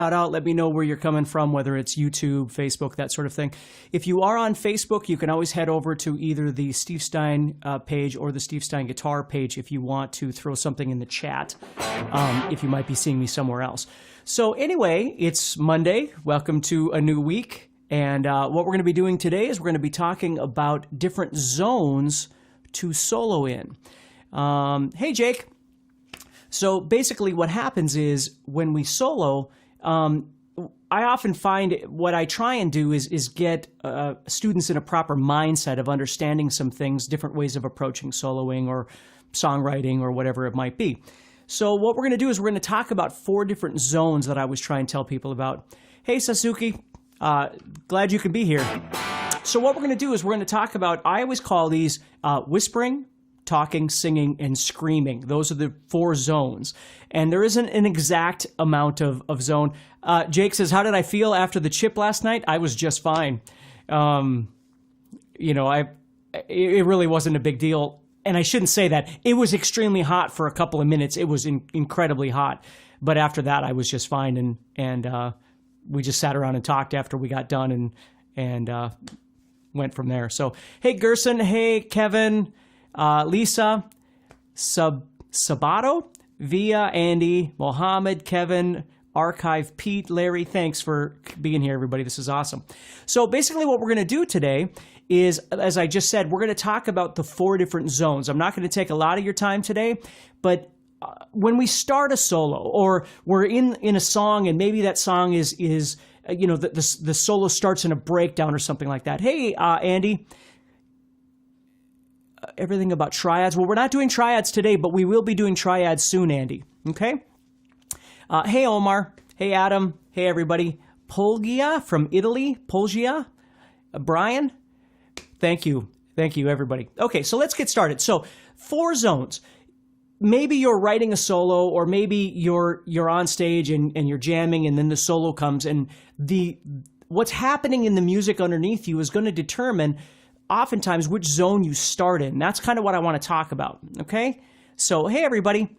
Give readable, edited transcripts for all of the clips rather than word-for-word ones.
out. Let me know where you're coming from, whether it's YouTube, Facebook, that sort of thing. If you are on Facebook, you can always head over to either the Steve Stein page or the Steve Stein guitar page if you want to throw something in the chat, if you might be seeing me somewhere else. So anyway, it's Monday. Welcome to a new week. And what we're going to be doing today is we're going to be talking about different zones to solo in. Hey, Jake. So basically what happens is when we solo, I often find what I try and do is get students in a proper mindset of understanding some things, different ways of approaching soloing or songwriting or whatever it might be. So what we're going to do is we're going to talk about 4 different zones that I always try and tell people about. Hey, Sasuke, glad you can be here. So what we're going to do is we're going to talk about, I always call these whispering, talking, singing, and screaming. Those are the 4 zones. And there isn't an exact amount of zone. Jake says, how did I feel after the chip last night? I was just fine. You know, it really wasn't a big deal. And I shouldn't say that. It was extremely hot for a couple of minutes. It was incredibly hot. But after that, I was just fine. And we just sat around and talked after we got done and went from there. So, hey, Gerson. Hey, Kevin. Lisa, Sabato, Via, Andy, Mohammed, Kevin, Archive, Pete, Larry, thanks for being here, everybody. This is awesome. So basically what we're going to do today is, as I just said, we're going to talk about the 4 different zones. I'm not going to take a lot of your time today, but when we start a solo or we're in a song and maybe that song is you know, the solo starts in a breakdown or something like that. Hey, Andy. Everything about triads. Well, we're not doing triads today, but we will be doing triads soon, Andy. Okay? Hey, Omar. Hey, Adam. Hey, everybody. Polgia from Italy. Polgia. Brian. Thank you. Thank you, everybody. Okay, so let's get started. So 4 zones. Maybe you're writing a solo, or maybe you're on stage and you're jamming, and then the solo comes, and what's happening in the music underneath you is going to determine oftentimes which zone you start in. That's kind of what I want to talk about, okay? So, hey, everybody.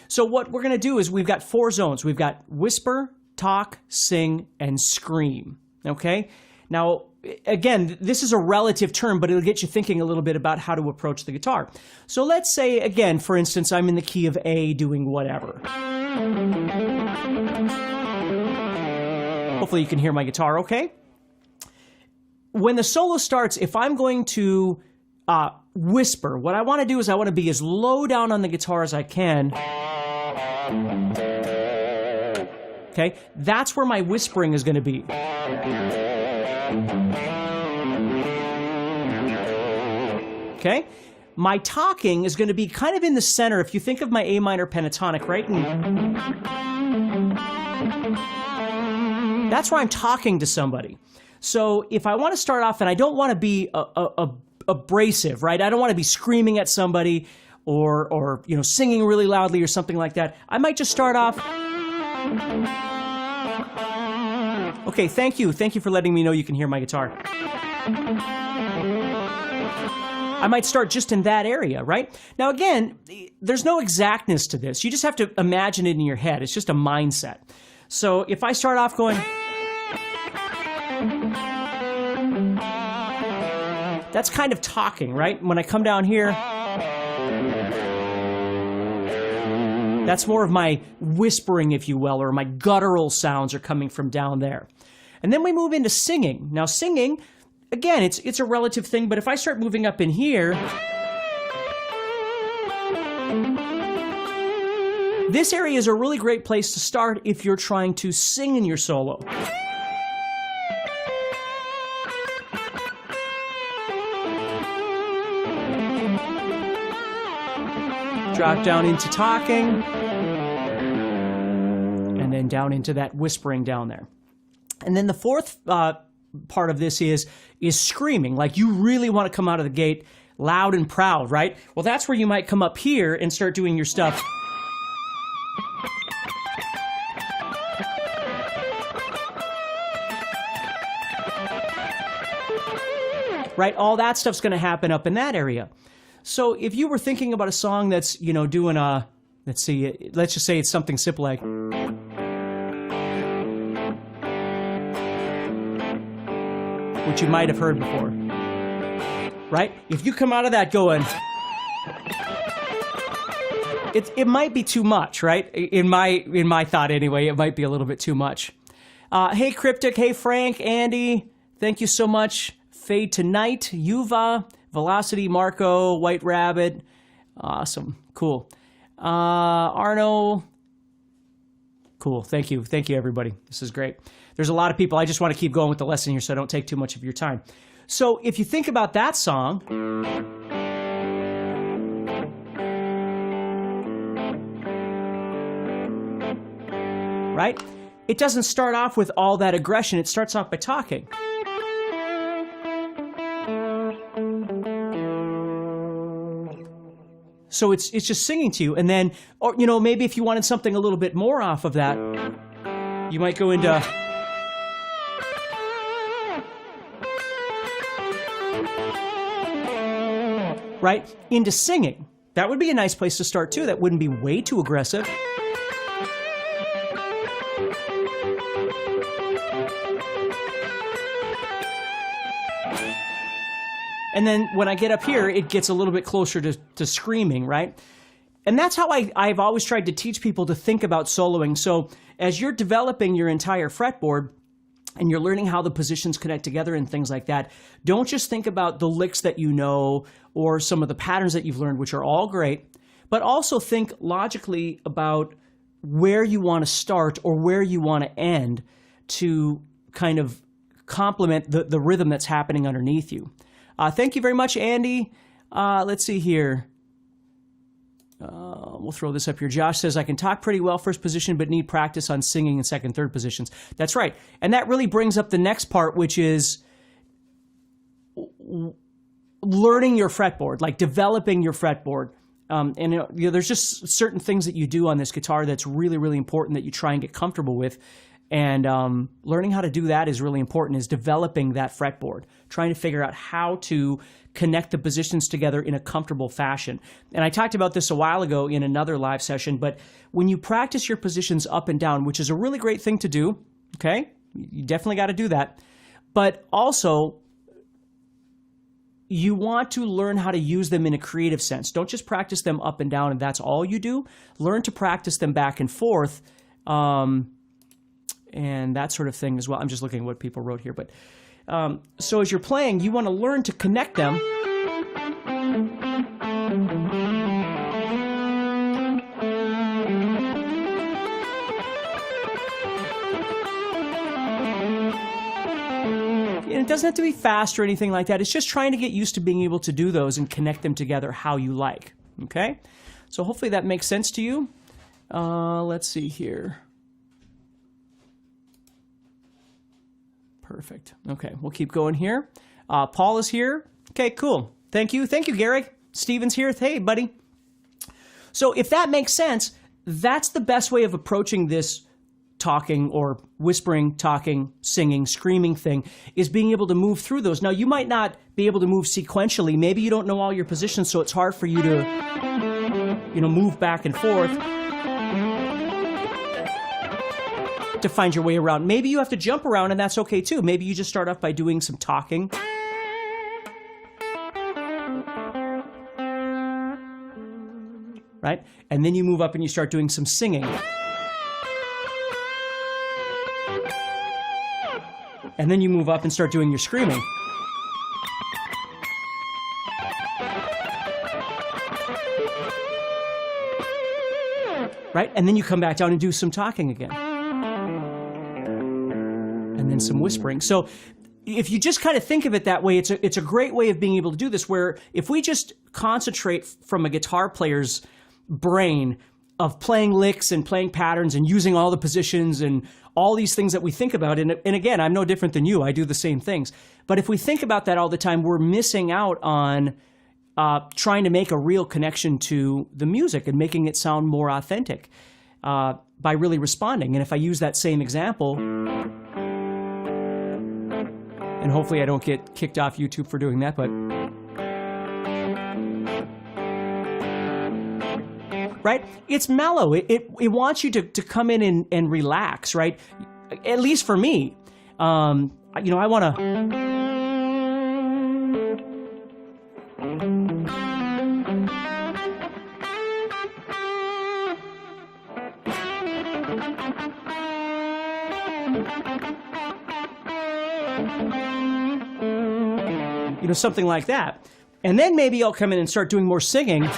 So what we're going to do is we've got 4 zones. We've got whisper, talk, sing, and scream, okay? Now, again, this is a relative term, but it'll get you thinking a little bit about how to approach the guitar. So let's say, again, for instance, I'm in the key of A doing whatever. Hopefully you can hear my guitar okay. When the solo starts, if I'm going to whisper, what I want to do is I want to be as low down on the guitar as I can. Okay, that's where my whispering is going to be. Okay, my talking is going to be kind of in the center. If you think of my A minor pentatonic, right? That's where I'm talking to somebody. So if I want to start off, and I don't want to be abrasive, right? I don't want to be screaming at somebody or you know, singing really loudly or something like that. I might just start off. Okay, thank you. Thank you for letting me know you can hear my guitar. I might start just in that area, right? Now again, there's no exactness to this. You just have to imagine it in your head. It's just a mindset. So if I start off going, that's kind of talking, right? When I come down here, that's more of my whispering, if you will, or my guttural sounds are coming from down there. And then we move into singing. Now singing, again, it's a relative thing, but if I start moving up in here, this area is a really great place to start if you're trying to sing in your solo. Drop down into talking, and then down into that whispering down there. And then the 4th part of this is screaming. Like you really want to come out of the gate loud and proud, right? Well, that's where you might come up here and start doing your stuff. Right? All that stuff's going to happen up in that area. So if you were thinking about a song that's, you know, doing a, let's just say it's something simple like, which you might have heard before. Right? If you come out of that going, it might be too much, right? In my thought anyway, it might be a little bit too much. Hey Cryptic, hey Frank, Andy, thank you so much. Fade Tonight, Yuva, Velocity, Marco, White Rabbit. Awesome. Cool. Arno. Cool. Thank you. Thank you, everybody. This is great. There's a lot of people. I just want to keep going with the lesson here so I don't take too much of your time. So if you think about that song, right? It doesn't start off with all that aggression. It starts off by talking. So it's just singing to you. And then, or, you know, maybe if you wanted something a little bit more off of that, you might go into... right? Into singing. That would be a nice place to start too. That wouldn't be way too aggressive. And then when I get up here, it gets a little bit closer to screaming, right? And that's how I've always tried to teach people to think about soloing. So as you're developing your entire fretboard and you're learning how the positions connect together and things like that, don't just think about the licks that you know or some of the patterns that you've learned, which are all great, but also think logically about where you want to start or where you want to end to kind of complement the rhythm that's happening underneath you. Thank you very much, Andy. Let's see here. We'll throw this up here. Josh says, I can talk pretty well first position, but need practice on singing in second, third positions. That's right. And that really brings up the next part, which is learning your fretboard, like developing your fretboard. And you know, there's just certain things that you do on this guitar that's really, really important that you try and get comfortable with. And learning how to do that is really important, is developing that fretboard, trying to figure out how to connect the positions together in a comfortable fashion. And I talked about this a while ago in another live session, but when you practice your positions up and down, which is a really great thing to do, okay? You definitely got to do that. But also, you want to learn how to use them in a creative sense. Don't just practice them up and down and that's all you do. Learn to practice them back and forth. And that sort of thing as well. I'm just looking at what people wrote here. But so as you're playing, you want to learn to connect them. And it doesn't have to be fast or anything like that. It's just trying to get used to being able to do those and connect them together how you like. Okay? So hopefully that makes sense to you. Let's see here. Perfect. Okay, we'll keep going here. Paul is here. Okay, cool. Thank you. Thank you, Gary. Steven's here. Hey, buddy. So if that makes sense, that's the best way of approaching this talking or whispering, talking, singing, screaming thing, is being able to move through those. Now, you might not be able to move sequentially. Maybe you don't know all your positions, so it's hard for you to, you know, move back and forth to find your way around. Maybe you have to jump around and that's okay too. Maybe you just start off by doing some talking. Right? And then you move up and you start doing some singing. And then you move up and start doing your screaming. Right? And then you come back down and do some talking again. And then some whispering. So if you just kind of think of it that way, it's a great way of being able to do this, where if we just concentrate from a guitar player's brain of playing licks and playing patterns and using all the positions and all these things that we think about, and again, I'm no different than you, I do the same things. But if we think about that all the time, we're missing out on trying to make a real connection to the music and making it sound more authentic by really responding. And if I use that same example, and hopefully I don't get kicked off YouTube for doing that, but... right? It's mellow. It wants you to come in and relax, right? At least for me. You know, I want to... You know, something like that. And then maybe I'll come in and start doing more singing.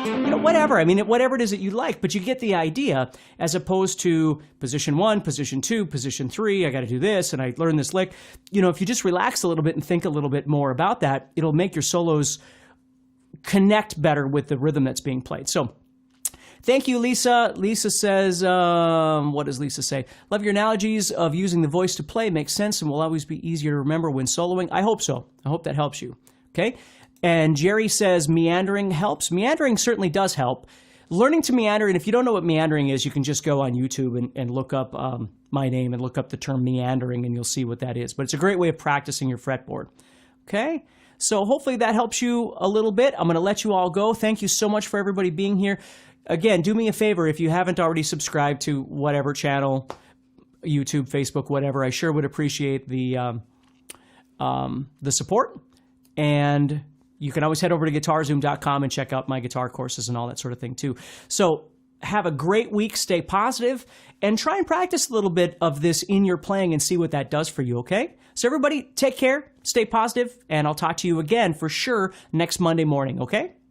You know, whatever. I mean, whatever it is that you like, but you get the idea, as opposed to position 1, position 2, position 3, I got to do this, and I learn this lick. You know, if you just relax a little bit and think a little bit more about that, it'll make your solos connect better with the rhythm that's being played. So, thank you, Lisa. Lisa says, what does Lisa say? Love your analogies of using the voice to play. Makes sense and will always be easier to remember when soloing. I hope so. I hope that helps you. Okay? And Jerry says meandering helps. Meandering certainly does help. Learning to meander, and if you don't know what meandering is, you can just go on YouTube and look up my name and look up the term meandering, and you'll see what that is. But it's a great way of practicing your fretboard. Okay? So hopefully that helps you a little bit. I'm going to let you all go. Thank you so much for everybody being here. Again, do me a favor, if you haven't already subscribed to whatever channel, YouTube, Facebook, whatever, I sure would appreciate the support. And you can always head over to guitarzoom.com and check out my guitar courses and all that sort of thing too. So have a great week, stay positive, and try and practice a little bit of this in your playing and see what that does for you, okay? So everybody, take care, stay positive, and I'll talk to you again for sure next Monday morning, okay?